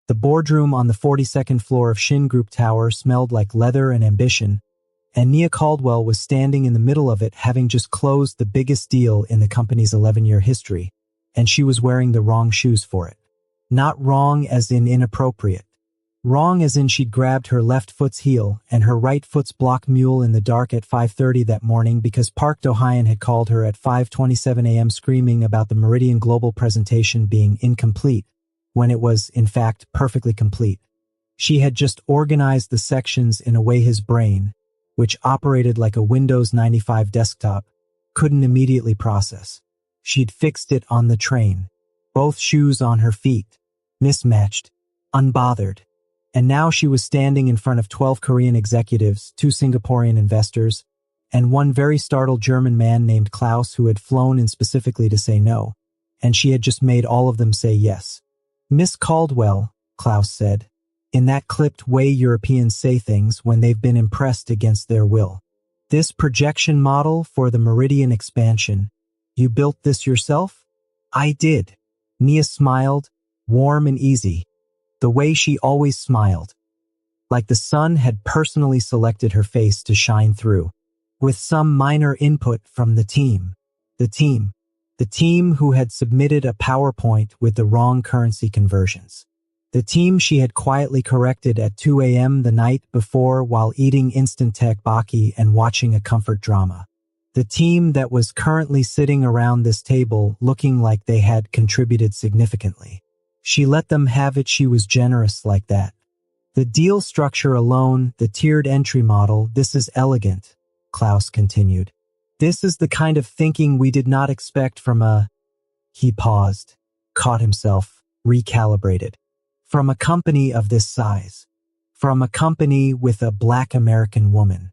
The boardroom on the 42nd floor of Shin Group Tower smelled like leather and ambition, and Nia Caldwell was standing in the middle of it, having just closed the biggest deal in the company's 11-year history, and she was wearing the wrong shoes for it. Not wrong as in inappropriate. Wrong as in she'd grabbed her left foot's heel and her right foot's block mule in the dark at 5:30 that morning because Park Do-hyun had called her at 5:27 a.m. screaming about the Meridian Global presentation being incomplete, when it was, in fact, perfectly complete. She had just organized the sections in a way his brain, which operated like a Windows 95 desktop, couldn't immediately process. She'd fixed it on the train. Both shoes on her feet, mismatched, unbothered. And now she was standing in front of 12 Korean executives, 2 Singaporean investors, and one very startled German man named Klaus who had flown in specifically to say no, and she had just made all of them say yes. "Miss Caldwell," Klaus said, in that clipped way Europeans say things when they've been impressed against their will. "This projection model for the Meridian expansion, you built this yourself?" "I did." Nia smiled, warm and easy, the way she always smiled, like the sun had personally selected her face to shine through, with some minor input from the team. The team who had submitted a PowerPoint with the wrong currency conversions. The team she had quietly corrected at 2 a.m. the night before while eating instant tteokbokki and watching a comfort drama. The team that was currently sitting around this table looking like they had contributed significantly. She let them have it. She was generous like that. "The deal structure alone, the tiered entry model, this is elegant," Klaus continued. "This is the kind of thinking we did not expect from a..." He paused, caught himself, recalibrated. "From a company of this size. From a company with a Black American woman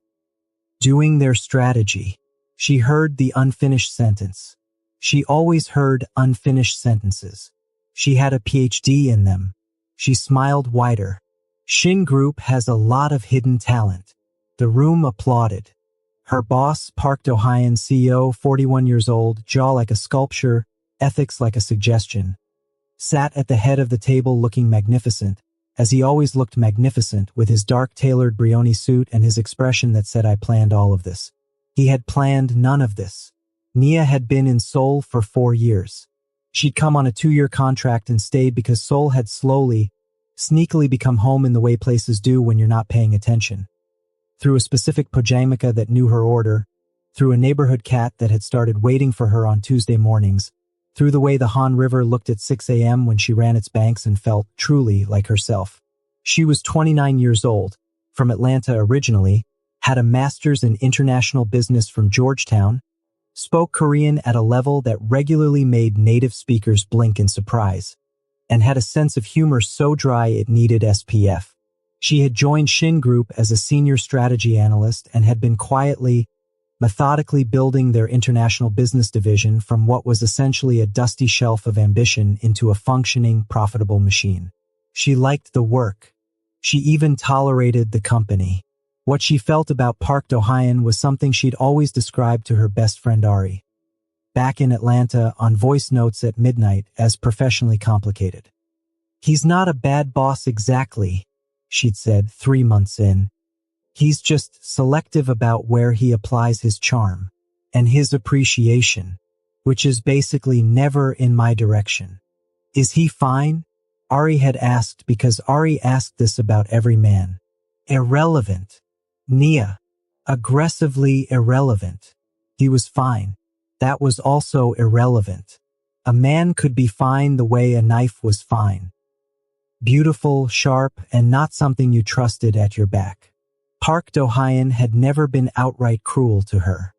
doing their strategy." She heard the unfinished sentence. She always heard unfinished sentences. She had a PhD in them. She smiled wider. "Shin Group has a lot of hidden talent." The room applauded. Her boss, Park Do-hyun, CEO, 41 years old, jaw like a sculpture, ethics like a suggestion, sat at the head of the table looking magnificent, as he always looked magnificent, with his dark tailored Brioni suit and his expression that said, "I planned all of this." He had planned none of this. Nia had been in Seoul for 4 years. She'd come on a 2-year contract and stayed because Seoul had slowly, sneakily become home in the way places do when you're not paying attention. Through a specific pajamaka that knew her order, through a neighborhood cat that had started waiting for her on Tuesday mornings, through the way the Han River looked at 6 a.m. when she ran its banks and felt truly like herself. She was 29 years old, from Atlanta originally, had a master's in international business from Georgetown, spoke Korean at a level that regularly made native speakers blink in surprise, and had a sense of humor so dry it needed SPF. She had joined Shin Group as a senior strategy analyst and had been quietly, methodically building their international business division from what was essentially a dusty shelf of ambition into a functioning, profitable machine. She liked the work. She even tolerated the company. What she felt about Park Do-hyun was something she'd always described to her best friend Ari, back in Atlanta on voice notes at midnight, as professionally complicated. "He's not a bad boss exactly," she'd said 3 months in. "He's just selective about where he applies his charm and his appreciation, which is basically never in my direction." "Is he fine?" Ari had asked, because Ari asked this about every man. "Irrelevant." Nia. Aggressively irrelevant. He was fine. That was also irrelevant. A man could be fine the way a knife was fine. Beautiful, sharp, and not something you trusted at your back. Park Do-hyun had never been outright cruel to her.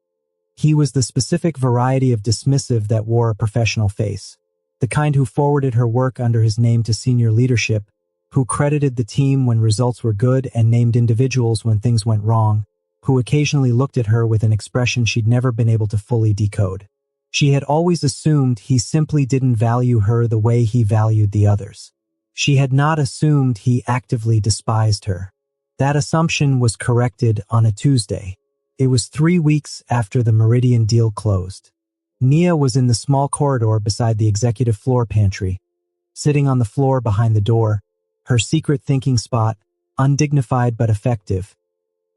He was the specific variety of dismissive that wore a professional face, the kind who forwarded her work under his name to senior leadership, who credited the team when results were good and named individuals when things went wrong, who occasionally looked at her with an expression she'd never been able to fully decode. She had always assumed he simply didn't value her the way he valued the others. She had not assumed he actively despised her. That assumption was corrected on a Tuesday. It was 3 weeks after the Meridian deal closed. Nia was in the small corridor beside the executive floor pantry, sitting on the floor behind the door, her secret thinking spot, undignified but effective,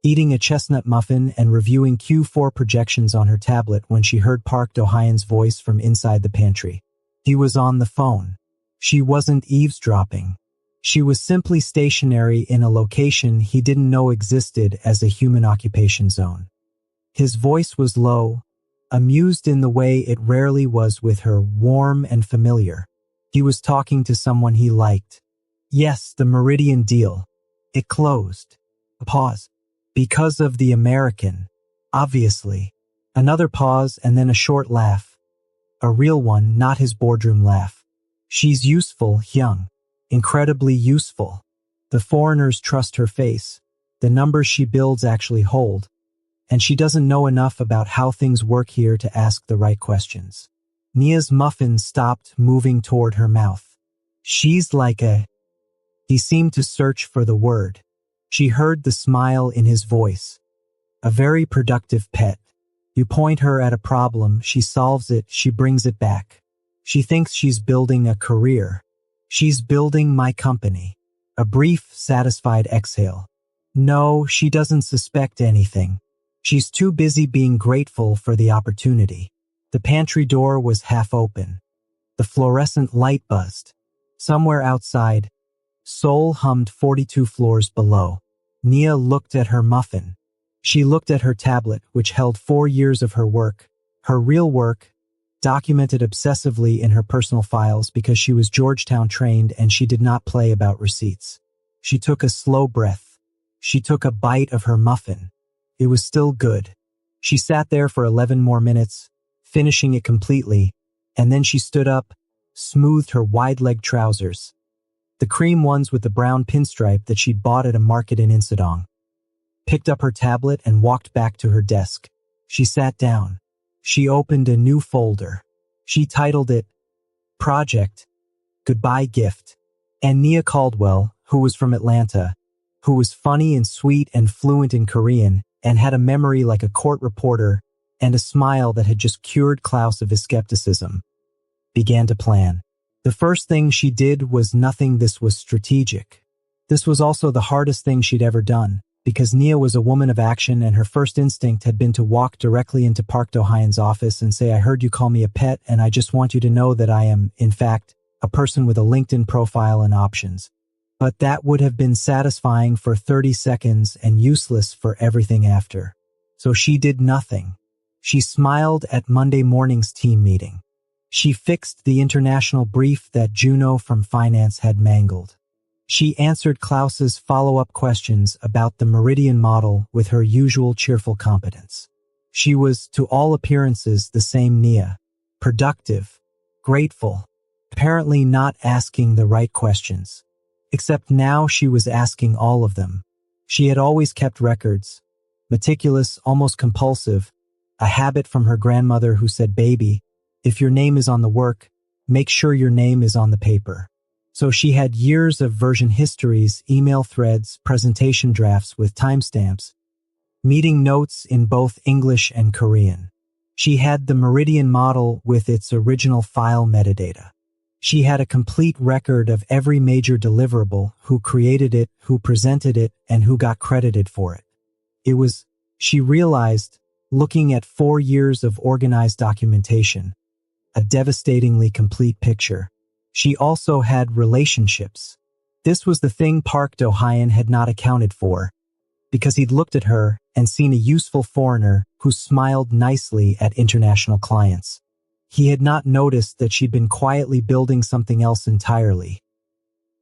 eating a chestnut muffin and reviewing Q4 projections on her tablet when she heard Park Do-hyun's voice from inside the pantry. He was on the phone. She wasn't eavesdropping. She was simply stationary in a location he didn't know existed as a human occupation zone. His voice was low, amused in the way it rarely was with her, warm and familiar. He was talking to someone he liked. Yes, the Meridian deal. It closed. A pause. Because of the American. Obviously. Another pause and then a short laugh. A real one, not his boardroom laugh. She's useful, Hyung. Incredibly useful. The foreigners trust her face. The numbers she builds actually hold. And she doesn't know enough about how things work here to ask the right questions. Nia's muffin stopped moving toward her mouth. She's like a... He seemed to search for the word. She heard the smile in his voice. A very productive pet. You point her at a problem, she solves it, she brings it back. She thinks she's building a career. She's building my company. A brief, satisfied exhale. No, she doesn't suspect anything. She's too busy being grateful for the opportunity. The pantry door was half open. The fluorescent light buzzed. Somewhere outside, Seoul hummed 42 floors below. Nia looked at her muffin. She looked at her tablet, which held 4 years of her work. Her real work, documented obsessively in her personal files because she was Georgetown trained and she did not play about receipts. She took a slow breath. She took a bite of her muffin. It was still good. She sat there for 11 more minutes, finishing it completely, and then she stood up, smoothed her wide-leg trousers, the cream ones with the brown pinstripe that she'd bought at a market in Insadong, picked up her tablet and walked back to her desk. She sat down. She opened a new folder. She titled it, Project, Goodbye Gift. And Nia Caldwell, who was from Atlanta, who was funny and sweet and fluent in Korean, and had a memory like a court reporter, and a smile that had just cured Klaus of his skepticism, began to plan. The first thing she did was nothing. This was strategic. This was also the hardest thing she'd ever done, because Nia was a woman of action and her first instinct had been to walk directly into Park Do-hyun's office and say, I heard you call me a pet and I just want you to know that I am, in fact, a person with a LinkedIn profile and options. But that would have been satisfying for 30 seconds and useless for everything after. So she did nothing. She smiled at Monday morning's team meeting. She fixed the international brief that Juno from finance had mangled. She answered Klaus's follow-up questions about the Meridian model with her usual cheerful competence. She was, to all appearances, the same Nia. Productive, grateful, apparently not asking the right questions. Except now she was asking all of them. She had always kept records. Meticulous, almost compulsive, a habit from her grandmother who said, baby, if your name is on the work, make sure your name is on the paper. So she had years of version histories, email threads, presentation drafts with timestamps, meeting notes in both English and Korean. She had the Meridian model with its original file metadata. She had a complete record of every major deliverable, who created it, who presented it, and who got credited for it. It was, she realized, looking at 4 years of organized documentation, a devastatingly complete picture. She also had relationships. This was the thing Park Do-hyun had not accounted for, because he'd looked at her and seen a useful foreigner who smiled nicely at international clients. He had not noticed that she'd been quietly building something else entirely.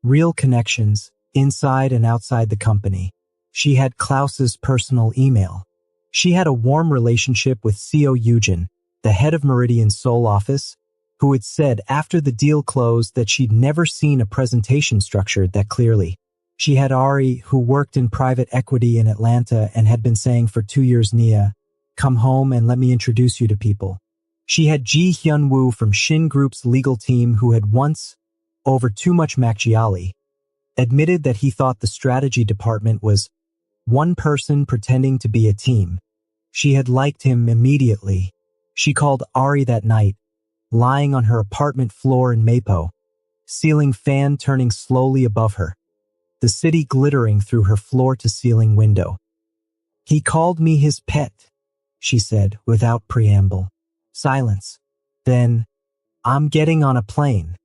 Real connections, inside and outside the company. She had Klaus's personal email. She had a warm relationship with Co Eugene, the head of Meridian's Seoul office, who had said after the deal closed that she'd never seen a presentation structured that clearly. She had Ari, who worked in private equity in Atlanta and had been saying for 2 years, Nia, come home and let me introduce you to people. She had Ji Hyun-woo from Shin Group's legal team who had once, over too much macchiali, admitted that he thought the strategy department was one person pretending to be a team. She had liked him immediately. She called Ari that night, lying on her apartment floor in Mapo, ceiling fan turning slowly above her. the city glittering through her floor-to-ceiling window. "He called me his pet," she said without preamble. Silence. Then, "I'm getting on a plane."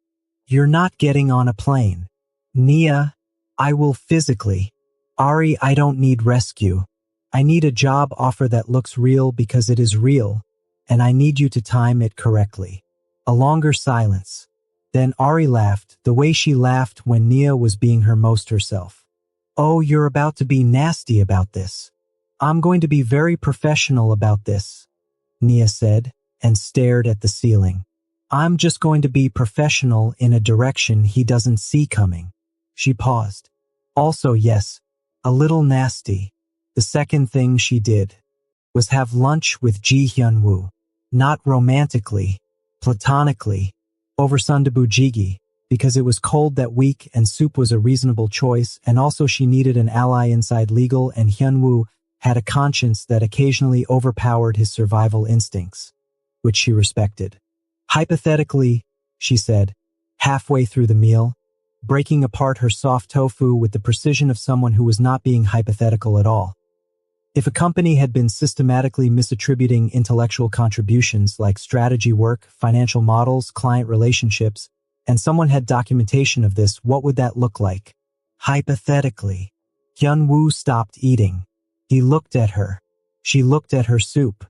"You're not getting on a plane." "Nia, I will physically." "Ari, I don't need rescue. I need a job offer that looks real because it is real, and I need you to time it correctly." A longer silence. Then Ari laughed, the way she laughed when Nia was being her most herself. "Oh, you're about to be nasty about this. I'm going to be very professional about this," Nia said, and stared at the ceiling. "I'm just going to be professional in a direction he doesn't see coming." She paused. "Also, yes, a little nasty." The second thing she did was have lunch with Ji Hyun-woo. Not romantically, platonically, over sundubu jjigae, because it was cold that week and soup was a reasonable choice, and also she needed an ally inside legal, and Hyun-woo had a conscience that occasionally overpowered his survival instincts, which she respected. "Hypothetically," she said, halfway through the meal, breaking apart her soft tofu with the precision of someone who was not being hypothetical at all. "If a company had been systematically misattributing intellectual contributions like strategy work, financial models, client relationships, and someone had documentation of this, what would that look like?" Hypothetically. Hyun-woo stopped eating. He looked at her. She looked at her soup.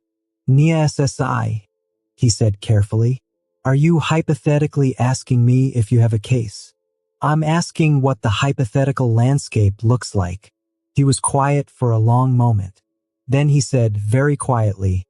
"Nia SSI," he said carefully. "Are you hypothetically asking me if you have a case?" "I'm asking what the hypothetical landscape looks like." He was quiet for a long moment. Then he said very quietly,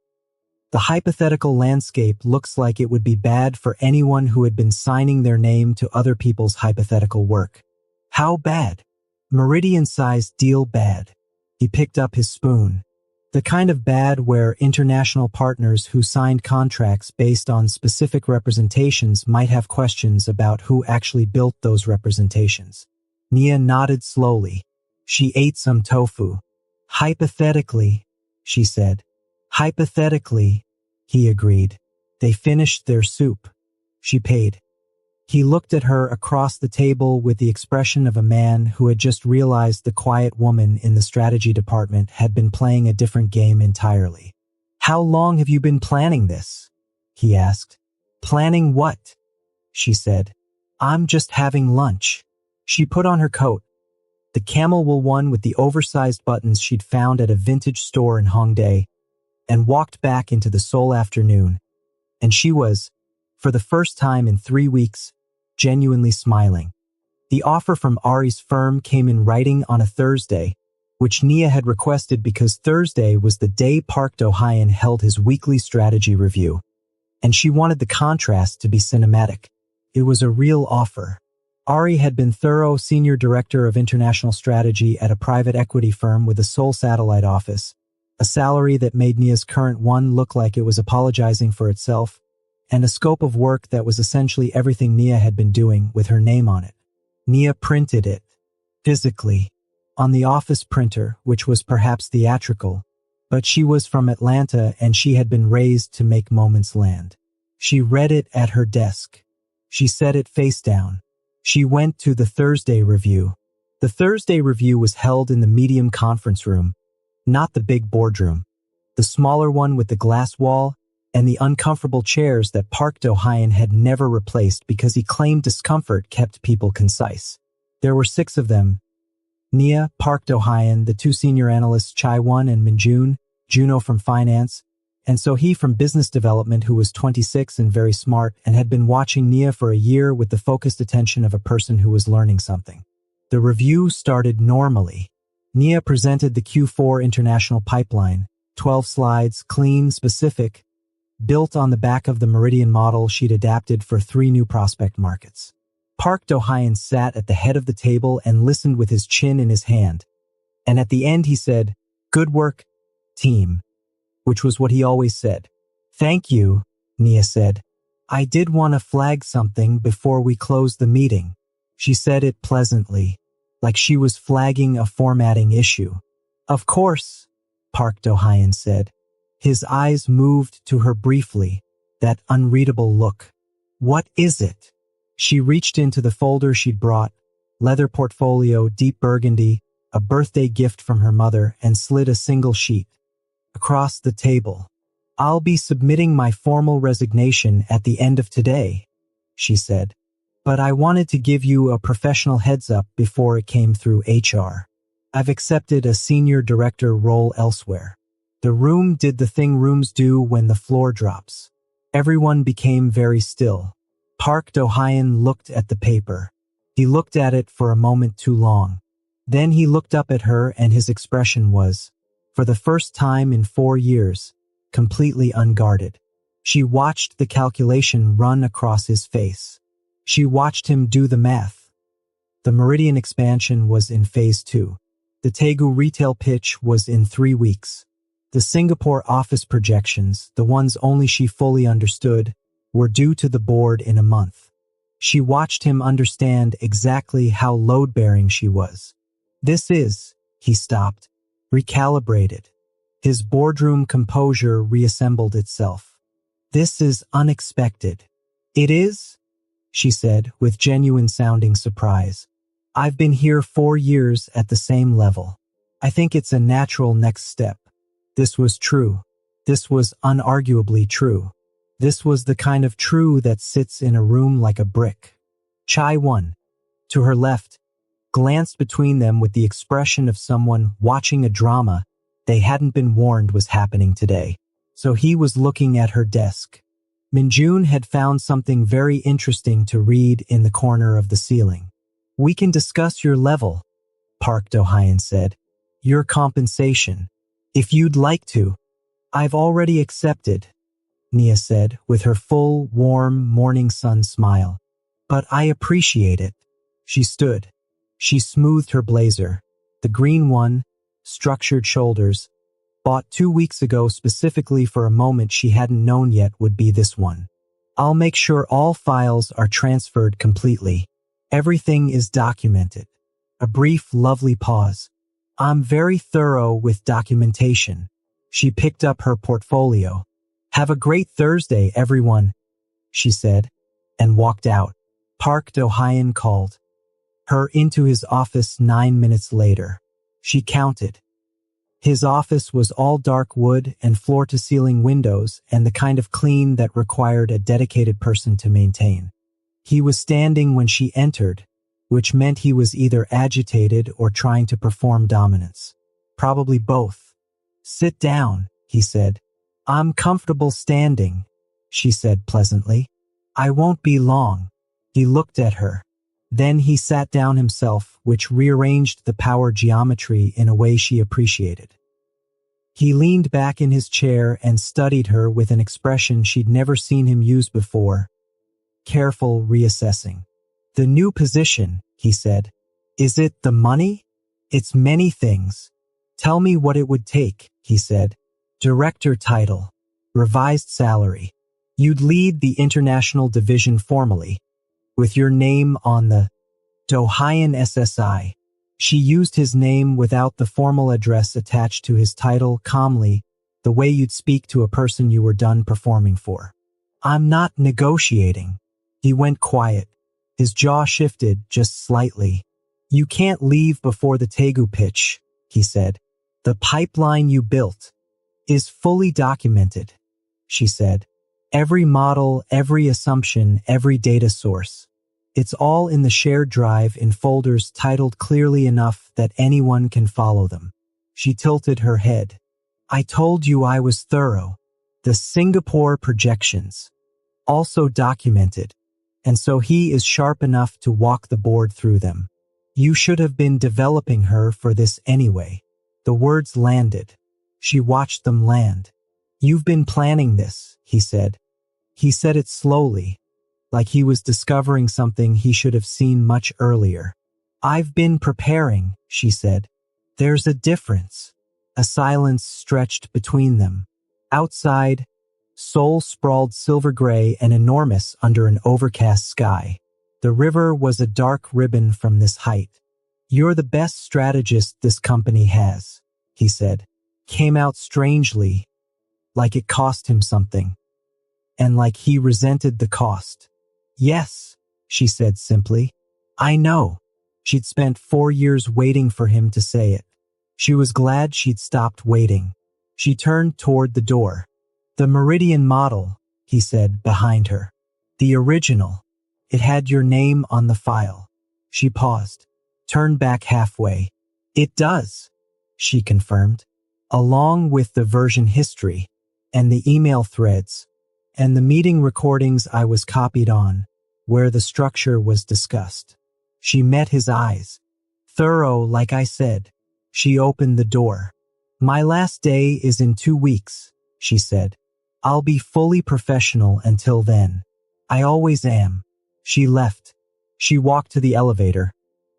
"The hypothetical landscape looks like it would be bad for anyone who had been signing their name to other people's hypothetical work." "How bad?" "Meridian-sized deal bad." He picked up his spoon. "The kind of bad where international partners who signed contracts based on specific representations might have questions about who actually built those representations." Nia nodded slowly. She ate some tofu. "Hypothetically," she said. "Hypothetically," he agreed. They finished their soup. She paid. He looked at her across the table with the expression of a man who had just realized the quiet woman in the strategy department had been playing a different game entirely. "How long have you been planning this?" he asked. "Planning what?" she said. "I'm just having lunch." She put on her coat, the camel wool one with the oversized buttons she'd found at a vintage store in Hongdae, and walked back into the Seoul afternoon. And she was, for the first time in 3 weeks, genuinely smiling. The offer from Ari's firm came in writing on a Thursday, which Nia had requested because Thursday was the day Park Do-hyun held his weekly strategy review, and she wanted the contrast to be cinematic. It was a real offer. Ari had been thorough senior director of international strategy at a private equity firm with a Seoul satellite office, a salary that made Nia's current one look like it was apologizing for itself, and a scope of work that was essentially everything Nia had been doing with her name on it. Nia printed it, physically, on the office printer, which was perhaps theatrical, but she was from Atlanta and she had been raised to make moments land. She read it at her desk. She set it face down. She went to the Thursday review. The Thursday review was held in the medium conference room, not the big boardroom, the smaller one with the glass wall and the uncomfortable chairs that Park Do-hyun had never replaced because he claimed discomfort kept people concise. There were 6 of them. Nia, Park Do-hyun, the 2 senior analysts Chai-won and Min-jun, Juno from finance, and Sohee from business development, who was 26 and very smart and had been watching Nia for a year with the focused attention of a person who was learning something. The review started normally. Nia presented the Q4 international pipeline, 12 slides, clean, specific, built on the back of the Meridian model she'd adapted for 3 new prospect markets. Park Do-hyun sat at the head of the table and listened with his chin in his hand. And at the end he said, "Good work, team," which was what he always said. "Thank you," Nia said. "I did want to flag something before we close the meeting." She said it pleasantly, like she was flagging a formatting issue. "Of course," Park Do-hyun said. His eyes moved to her briefly, that unreadable look. "What is it?" She reached into the folder she'd brought, leather portfolio, deep burgundy, a birthday gift from her mother, and slid a single sheet across the table. "I'll be submitting my formal resignation at the end of today," she said. "But I wanted to give you a professional heads up before it came through HR. I've accepted a senior director role elsewhere." The room did the thing rooms do when the floor drops. Everyone became very still. Park Do-hyun looked at the paper. He looked at it for a moment too long. Then he looked up at her and his expression was, for the first time in 4 years, completely unguarded. She watched the calculation run across his face. She watched him do the math. The Meridian expansion was in phase 2. The Daegu retail pitch was in 3 weeks. The Singapore office projections, the ones only she fully understood, were due to the board in a month. She watched him understand exactly how load-bearing she was. "This is," he stopped, recalibrated. His boardroom composure reassembled itself. "This is unexpected." "It is?" she said with genuine-sounding surprise. "I've been here 4 years at the same level. I think it's a natural next step." This was true. This was unarguably true. This was the kind of true that sits in a room like a brick. Chai-won, to her left, glanced between them with the expression of someone watching a drama they hadn't been warned was happening today. So he was looking at her desk. Minjun had found something very interesting to read in the corner of the ceiling. "We can discuss your level," Park Do-hyun said. "Your compensation. If you'd like to." "I've already accepted," Nia said with her full, warm, morning sun smile. "But I appreciate it." She stood. She smoothed her blazer. The green one, structured shoulders, bought 2 weeks ago specifically for a moment she hadn't known yet would be this one. "I'll make sure all files are transferred completely. Everything is documented." A brief, lovely pause. "I'm very thorough with documentation." She picked up her portfolio. "Have a great Thursday, everyone," she said, and walked out. Park Do-hyun called her into his office 9 minutes later. She counted. His office was all dark wood and floor-to-ceiling windows and the kind of clean that required a dedicated person to maintain. He was standing when she entered, which meant he was either agitated or trying to perform dominance. Probably both. "Sit down," he said. "I'm comfortable standing," she said pleasantly. "I won't be long." He looked at her. Then he sat down himself, which rearranged the power geometry in a way she appreciated. He leaned back in his chair and studied her with an expression she'd never seen him use before. Careful reassessing. "The new position," he said. "Is it the money?" "It's many things." "Tell me what it would take," he said. "Director title. Revised salary. You'd lead the international division formally, with your name on the Do-hyun SSI." She used his name without the formal address attached to his title calmly, the way you'd speak to a person you were done performing for. "I'm not negotiating." He went quiet. His jaw shifted just slightly. "You can't leave before the Daegu pitch," he said. "The pipeline you built is fully documented," she said. "Every model, every assumption, every data source. It's all in the shared drive in folders titled clearly enough that anyone can follow them." She tilted her head. "I told you I was thorough. The Singapore projections. Also documented. And so he is sharp enough to walk the board through them. You should have been developing her for this anyway." The words landed. She watched them land. "You've been planning this," he said. He said it slowly, like he was discovering something he should have seen much earlier. "I've been preparing," she said. "There's a difference." A silence stretched between them. Outside, Seoul sprawled silver-gray and enormous under an overcast sky. The river was a dark ribbon from this height. "You're the best strategist this company has," he said. Came out strangely, like it cost him something, and like he resented the cost. "Yes," she said simply. "I know." She'd spent 4 years waiting for him to say it. She was glad she'd stopped waiting. She turned toward the door. "The Meridian model," he said behind her. "The original. It had your name on the file." She paused, turned back halfway. "It does," she confirmed, "along with the version history, and the email threads, and the meeting recordings I was copied on, where the structure was discussed." She met his eyes. "Thorough, like I said." She opened the door. "My last day is in 2 weeks," she said. "I'll be fully professional until then. I always am." She left. She walked to the elevator,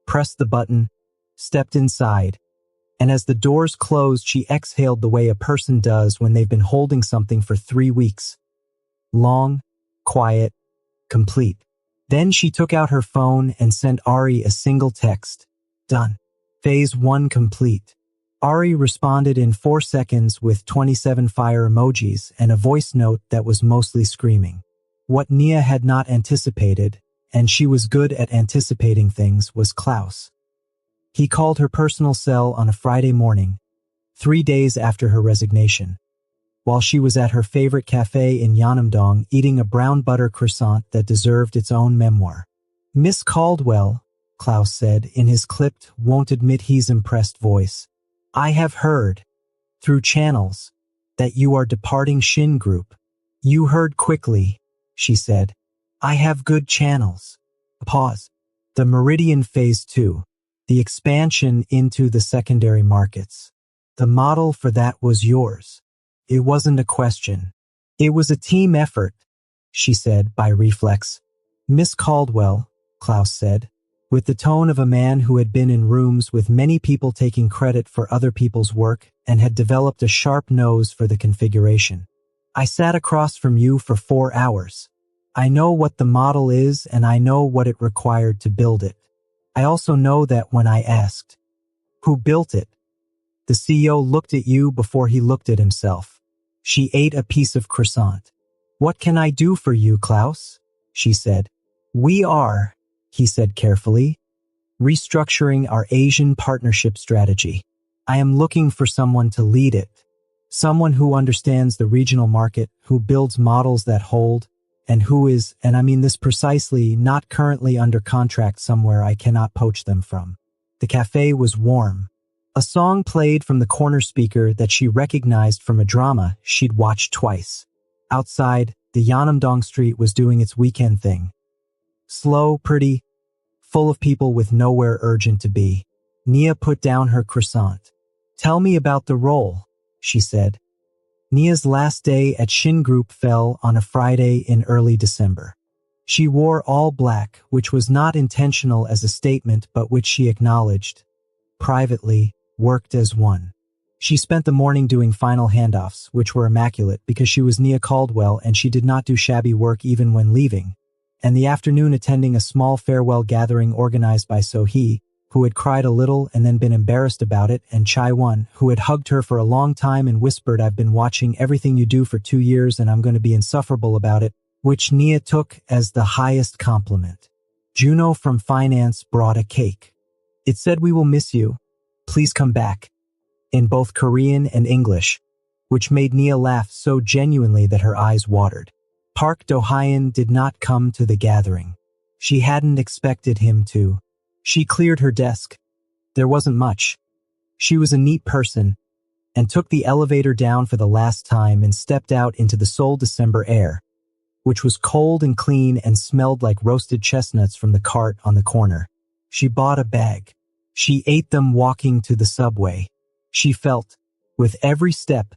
pressed the button, stepped inside, and as the doors closed, she exhaled the way a person does when they've been holding something for 3 weeks. Long, quiet, complete. Then she took out her phone and sent Ari a single text. "Done. Phase 1 complete." Ari responded in 4 seconds with 27 fire emojis and a voice note that was mostly screaming. What Nia had not anticipated, and she was good at anticipating things, was Klaus. He called her personal cell on a Friday morning, 3 days after her resignation, while she was at her favorite cafe in Yeonam-dong eating a brown butter croissant that deserved its own memoir. "Miss Caldwell," Klaus said in his clipped, won't admit he's impressed voice, "I have heard, through channels, that you are departing Shin Group." "You heard quickly," she said. "I have good channels." A pause. "The Meridian Phase 2, the expansion into the secondary markets. The model for that was yours. It wasn't a question. It was a team effort," she said by reflex. "Miss Caldwell," Klaus said, with the tone of a man who had been in rooms with many people taking credit for other people's work and had developed a sharp nose for the configuration. "I sat across from you for 4 hours. I know what the model is and I know what it required to build it. I also know that when I asked, 'Who built it?' the CEO looked at you before he looked at himself." She ate a piece of croissant. "What can I do for you, Klaus?" she said. "We are," he said carefully, "restructuring our Asian partnership strategy. I am looking for someone to lead it. Someone who understands the regional market, who builds models that hold, and who is, and I mean this precisely, not currently under contract somewhere I cannot poach them from." The cafe was warm. A song played from the corner speaker that she recognized from a drama she'd watched twice. Outside, the Yeonam-dong street was doing its weekend thing. Slow, pretty, full of people with nowhere urgent to be. Nia put down her croissant. "Tell me about the role," she said. Nia's last day at Shin Group fell on a Friday in early December. She wore all black, which was not intentional as a statement but which she acknowledged, privately, worked as one. She spent the morning doing final handoffs, which were immaculate because she was Nia Caldwell and she did not do shabby work even when leaving, and the afternoon attending a small farewell gathering organized by So-hee, who had cried a little and then been embarrassed about it, and Chai-won, who had hugged her for a long time and whispered, "I've been watching everything you do for 2 years and I'm going to be insufferable about it," which Nia took as the highest compliment. Juno from finance brought a cake. It said, "We will miss you. Please come back," in both Korean and English, which made Nia laugh so genuinely that her eyes watered. Park Do-hyun did not come to the gathering. She hadn't expected him to. She cleared her desk. There wasn't much. She was a neat person, and took the elevator down for the last time and stepped out into the Seoul December air, which was cold and clean and smelled like roasted chestnuts from the cart on the corner. She bought a bag. She ate them walking to the subway. She felt, with every step,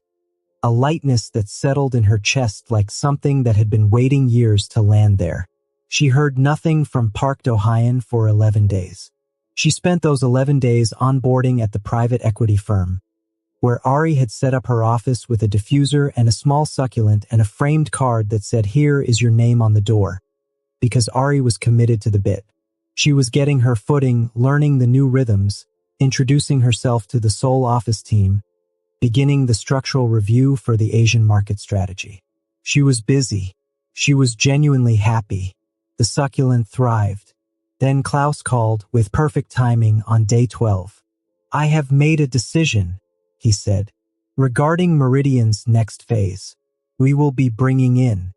a lightness that settled in her chest like something that had been waiting years to land there. She heard nothing from Park Do-hyun for 11 days. She spent those 11 days onboarding at the private equity firm, where Ari had set up her office with a diffuser and a small succulent and a framed card that said, "Here is your name on the door," because Ari was committed to the bit. She was getting her footing, learning the new rhythms, introducing herself to the Seoul office team, beginning the structural review for the Asian market strategy. She was busy. She was genuinely happy. The succulent thrived. Then Klaus called, with perfect timing, on day 12. I have made a decision, he said. Regarding Meridian's next phase, we will be bringing in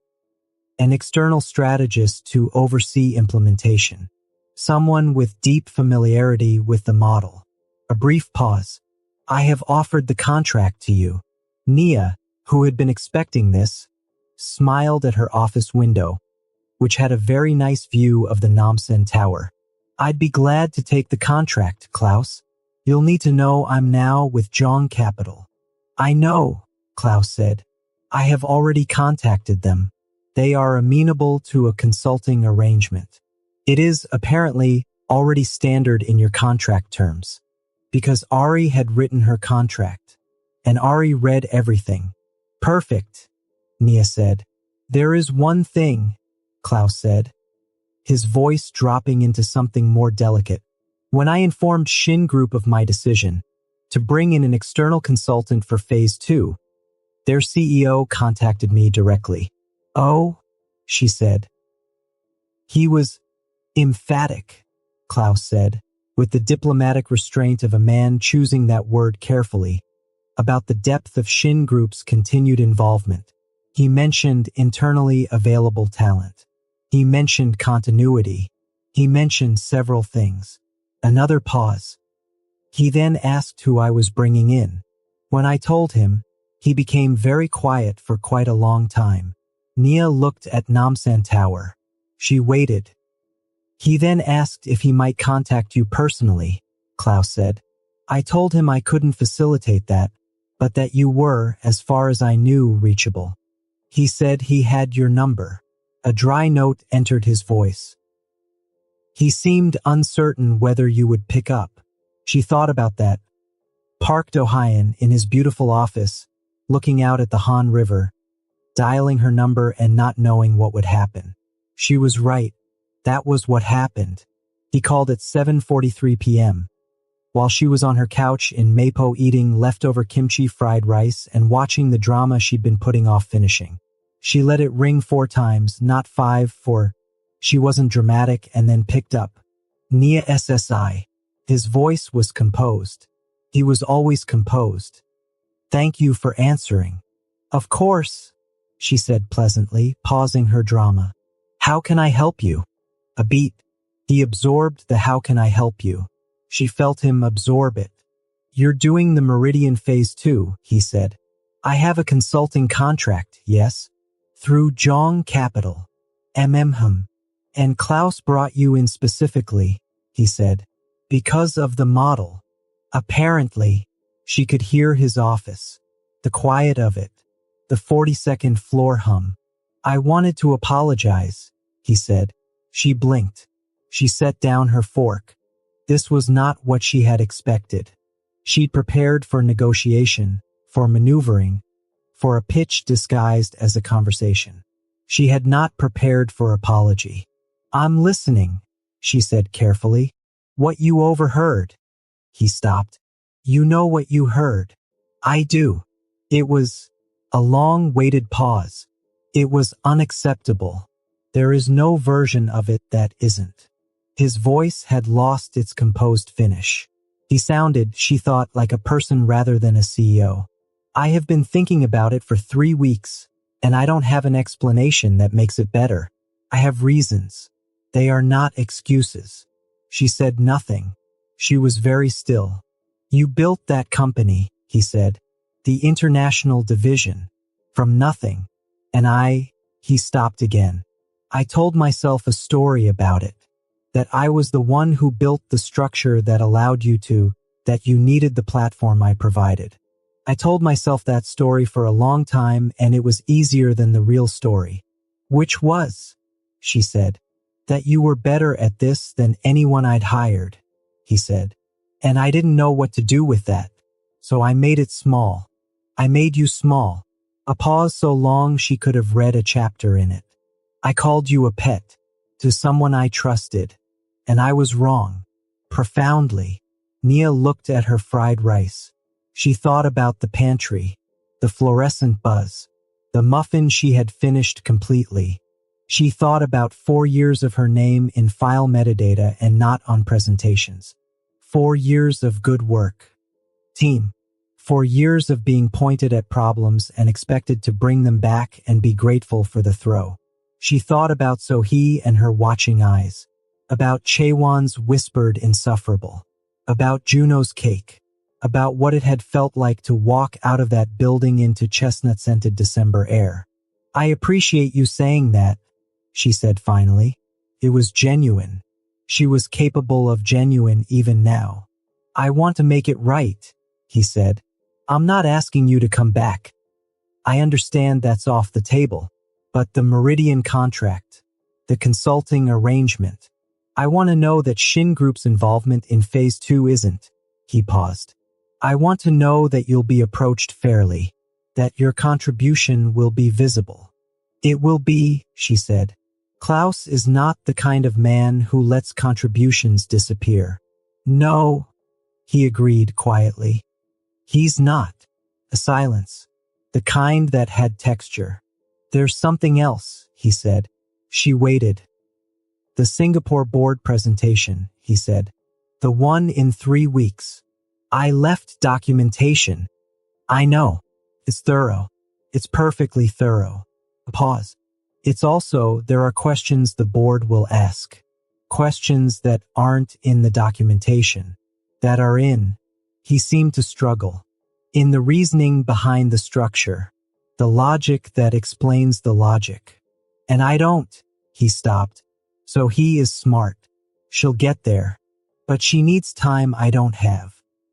an external strategist to oversee implementation. Someone with deep familiarity with the model. A brief pause. I have offered the contract to you. Nia, who had been expecting this, smiled at her office window, which had a very nice view of the Namsen Tower. I'd be glad to take the contract, Klaus. You'll need to know I'm now with Jong Capital. I know, Klaus said. I have already contacted them. They are amenable to a consulting arrangement. It is, apparently, already standard in your contract terms. Because Ari had written her contract. And Ari read everything. Perfect, Nia said. There is one thing, Klaus said, his voice dropping into something more delicate. When I informed Shin Group of my decision to bring in an external consultant for Phase 2, their CEO contacted me directly. Oh, she said. He was emphatic, Klaus said, with the diplomatic restraint of a man choosing that word carefully, about the depth of Shin Group's continued involvement. He mentioned internally available talent. He mentioned continuity. He mentioned several things. Another pause. He then asked who I was bringing in. When I told him, he became very quiet for quite a long time. Nia looked at Namsan Tower. She waited. He then asked if he might contact you personally, Klaus said. I told him I couldn't facilitate that, but that you were, as far as I knew, reachable. He said he had your number. A dry note entered his voice. He seemed uncertain whether you would pick up. She thought about that. Park Do-hyun in his beautiful office, looking out at the Han River, dialing her number and not knowing what would happen. She was right. That was what happened. He called at 7:43 p.m. while she was on her couch in Mapo eating leftover kimchi fried rice and watching the drama she'd been putting off finishing. She let it ring 4 times, not 5, for she wasn't dramatic, and then picked up. Nia SSI. His voice was composed. He was always composed. Thank you for answering. Of course, she said pleasantly, pausing her drama. How can I help you? A beat. He absorbed the how can I help you. She felt him absorb it. You're doing the Meridian Phase 2, he said. I have a consulting contract, yes? Through Jong Capital. And Klaus brought you in specifically, he said. Because of the model. Apparently, she could hear his office. The quiet of it. The 42nd floor hum. I wanted to apologize, he said. She blinked. She set down her fork. This was not what she had expected. She'd prepared for negotiation, for maneuvering, for a pitch disguised as a conversation. She had not prepared for apology. I'm listening, she said carefully. What you overheard. He stopped. You know what you heard. I do. It was a long-waited pause. It was unacceptable. There is no version of it that isn't. His voice had lost its composed finish. He sounded, she thought, like a person rather than a CEO. I have been thinking about it for 3 weeks, and I don't have an explanation that makes it better. I have reasons. They are not excuses. She said nothing. She was very still. You built that company, he said. The international division. From nothing. And he stopped again. I told myself a story about it. That I was the one who built the structure that allowed you to, that you needed the platform I provided. I told myself that story for a long time, and it was easier than the real story. Which was, she said, that you were better at this than anyone I'd hired, he said. And I didn't know what to do with that. So I made it small. I made you small. A pause so long she could have read a chapter in it. I called you a pet, to someone I trusted. And I was wrong. Profoundly. Nia looked at her fried rice. She thought about the pantry, the fluorescent buzz, the muffin she had finished completely. She thought about 4 years of her name in file metadata and not on presentations. 4 years of good work. Team. 4 years of being pointed at problems and expected to bring them back and be grateful for the throw. She thought about Sohee and her watching eyes. About Chaewon's whispered insufferable. About Juno's cake. About what it had felt like to walk out of that building into chestnut-scented December air. I appreciate you saying that, she said finally. It was genuine. She was capable of genuine even now. I want to make it right, he said. I'm not asking you to come back. I understand that's off the table, but the Meridian contract, the consulting arrangement, I want to know that Shin Group's involvement in Phase 2 isn't. He paused. I want to know that you'll be approached fairly, that your contribution will be visible. It will be, she said. Klaus is not the kind of man who lets contributions disappear. No, he agreed quietly. He's not. A silence. The kind that had texture. There's something else, he said. She waited. The Singapore board presentation, he said. The one in 3 weeks. I left documentation. I know. It's thorough. It's perfectly thorough. A pause. It's also, there are questions the board will ask. Questions that aren't in the documentation. That are in. He seemed to struggle. In the reasoning behind the structure. The logic that explains the logic. And I don't. He stopped. So he is smart. She'll get there. But she needs time I don't have.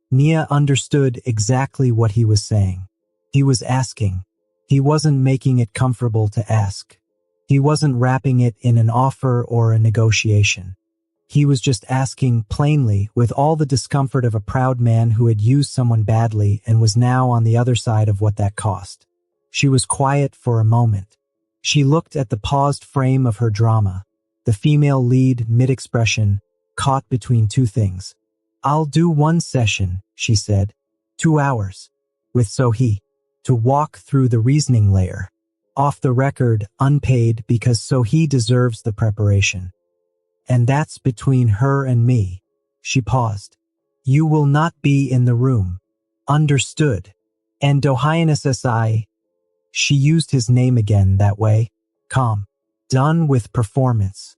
Nia understood exactly what he was saying. He was asking. He wasn't making it comfortable to ask. He wasn't wrapping it in an offer or a negotiation. He was just asking plainly, with all the discomfort of a proud man who had used someone badly and was now on the other side of what that cost. She was quiet for a moment. She looked at the paused frame of her drama, the female lead mid-expression, caught between two things. I'll do 1 session, she said. 2 hours. With Sohee. To walk through the reasoning layer. Off the record, unpaid because Sohee deserves the preparation. And that's between her and me. She paused. You will not be in the room. Understood. And Dohyun SSI. She used his name again that way. Calm. Done with performance.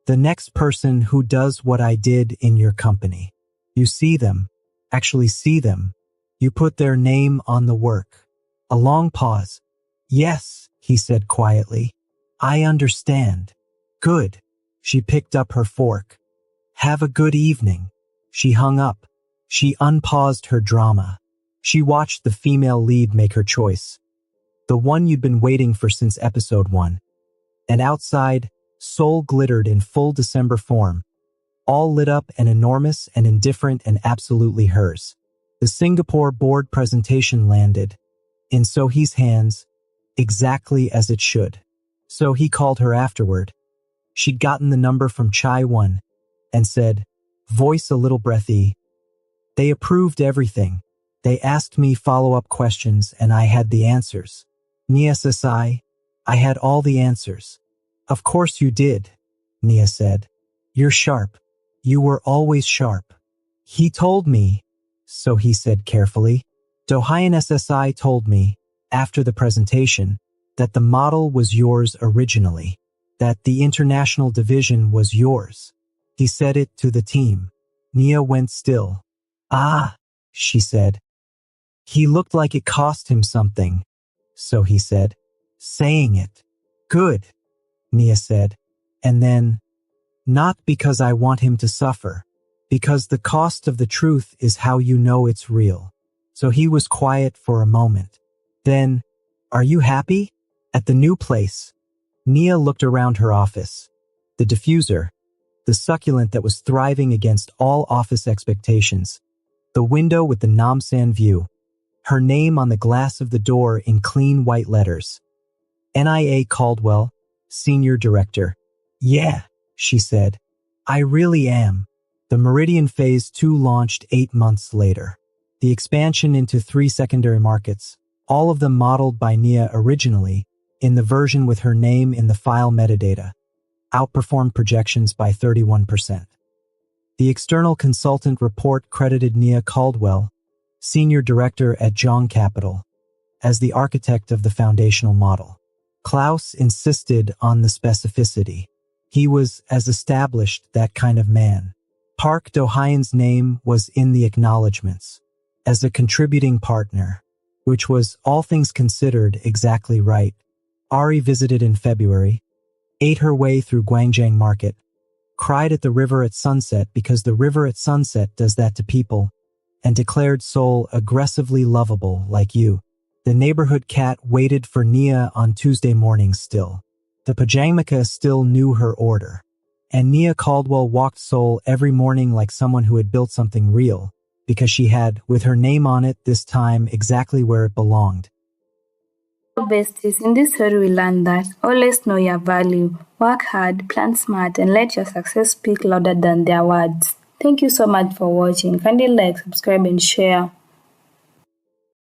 The next person who does what I did in your company. You see them. Actually see them. You put their name on the work. A long pause. Yes, he said quietly. I understand. Good. She picked up her fork. Have a good evening. She hung up. She unpaused her drama. She watched the female lead make her choice. The one you'd been waiting for since episode 1. And outside, Seoul glittered in full December form. All lit up and enormous and indifferent and absolutely hers. The Singapore board presentation landed. In Sohee's hands, exactly as it should. Sohee called her afterward. She'd gotten the number from Chaewon and said, voice a little breathy. They approved everything. They asked me follow-up questions and I had the answers. Nia Sasai, I had all the answers. Of course you did, Nia said. You're sharp. You were always sharp. He told me, Sohee said carefully. Dohyun SSI told me, after the presentation, that the model was yours originally, that the international division was yours. He said it to the team. Nia went still. Ah, she said. He looked like it cost him something, Sohee said. Saying it. Good, Nia said. And then, not because I want him to suffer, because the cost of the truth is how you know it's real. So he was quiet for a moment. Then, are you happy? At the new place. Nia looked around her office. The diffuser, the succulent that was thriving against all office expectations. The window with the Namsan view. Her name on the glass of the door in clean white letters. NIA Caldwell, Senior Director. Yeah, she said. I really am. The Meridian Phase 2 launched 8 months later. The expansion into 3 secondary markets, all of them modeled by Nia originally, in the version with her name in the file metadata, outperformed projections by 31%. The external consultant report credited Nia Caldwell, senior director at Jong Capital, as the architect of the foundational model. Klaus insisted on the specificity. He was as established that kind of man. Park Do-hyun's name was in the acknowledgments as a contributing partner, which was, all things considered, exactly right. Ari visited in February, ate her way through Gwangjang Market, cried at the river at sunset because the river at sunset does that to people, and declared Seoul aggressively lovable like you. The neighborhood cat waited for Nia on Tuesday mornings still. The pajamaka still knew her order. And Nia Caldwell walked Seoul every morning like someone who had built something real, because she had, with her name on it this time, exactly where it belonged. Besties, in this story we learned that always know your value, work hard, plan smart, and let your success speak louder than their words. Thank you so much for watching. Kindly like, subscribe, and share.